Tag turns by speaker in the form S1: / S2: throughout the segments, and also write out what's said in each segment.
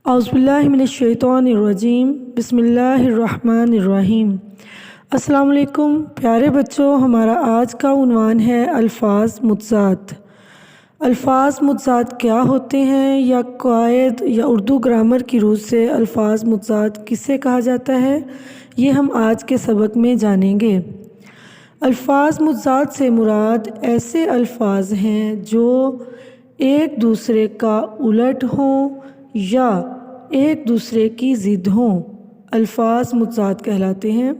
S1: اعوذ باللہ من الشیطان الرجیم، بسم اللہ الرحمن الرحیم۔ السلام علیکم پیارے بچوں، ہمارا آج کا عنوان ہے الفاظ متضاد۔ الفاظ متضاد کیا ہوتے ہیں یا قواعد یا اردو گرامر کی روح سے الفاظ متضاد کسے کہا جاتا ہے، یہ ہم آج کے سبق میں جانیں گے۔ الفاظ متضاد سے مراد ایسے الفاظ ہیں جو ایک دوسرے کا الٹ ہوں یا ایک دوسرے کی ضد ہوں، الفاظ متضاد کہلاتے ہیں۔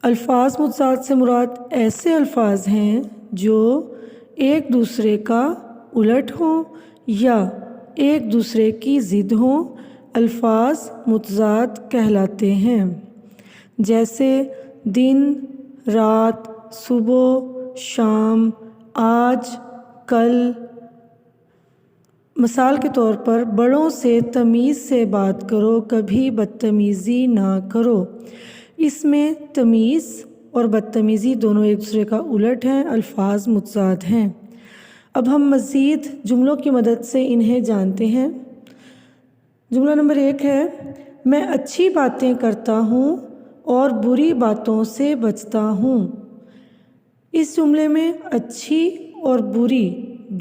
S1: الفاظ متضاد سے مراد ایسے الفاظ ہیں جو ایک دوسرے کا الٹ ہوں یا ایک دوسرے کی ضد ہوں، الفاظ متضاد کہلاتے ہیں۔ جیسے دن، رات، صبح، شام، آج، کل۔ مثال کے طور پر بڑوں سے تمیز سے بات کرو، کبھی بدتمیزی نہ کرو۔ اس میں تمیز اور بدتمیزی دونوں ایک دوسرے کا الٹ ہیں، الفاظ متضاد ہیں۔ اب ہم مزید جملوں کی مدد سے انہیں جانتے ہیں۔ جملہ نمبر 1 ہے، میں اچھی باتیں کرتا ہوں اور بری باتوں سے بچتا ہوں۔ اس جملے میں اچھی اور بری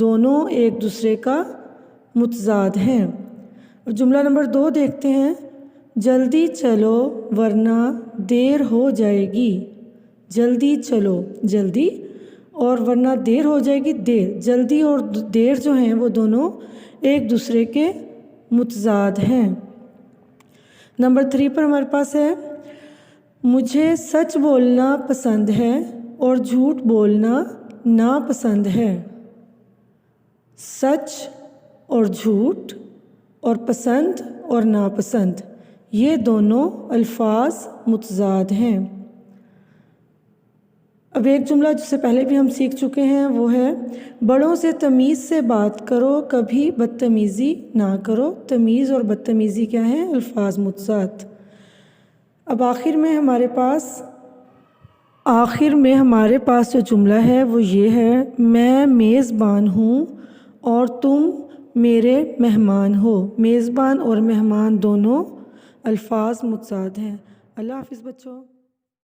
S1: دونوں ایک دوسرے کا متضاد ہیں۔ اور جملہ نمبر 2 دیکھتے ہیں، جلدی چلو ورنہ دیر ہو جائے گی۔ جلدی چلو، جلدی، اور ورنہ دیر ہو جائے گی، دیر۔ جلدی اور دیر جو ہیں وہ دونوں ایک دوسرے کے متضاد ہیں۔ نمبر 3 پر ہمارے پاس ہے، مجھے سچ بولنا پسند ہے اور جھوٹ بولنا ناپسند ہے۔ سچ اور جھوٹ اور پسند اور ناپسند، یہ دونوں الفاظ متضاد ہیں۔ اب ایک جملہ جس سے پہلے بھی ہم سیکھ چکے ہیں وہ ہے، بڑوں سے تمیز سے بات کرو، کبھی بدتمیزی نہ کرو۔ تمیز اور بدتمیزی کیا ہیں؟ الفاظ متضاد۔ اب آخر میں ہمارے پاس جو جملہ ہے وہ یہ ہے، میں میزبان ہوں اور تم میرے مہمان ہو۔ میزبان اور مہمان دونوں الفاظ متضاد ہیں۔ اللہ حافظ بچوں۔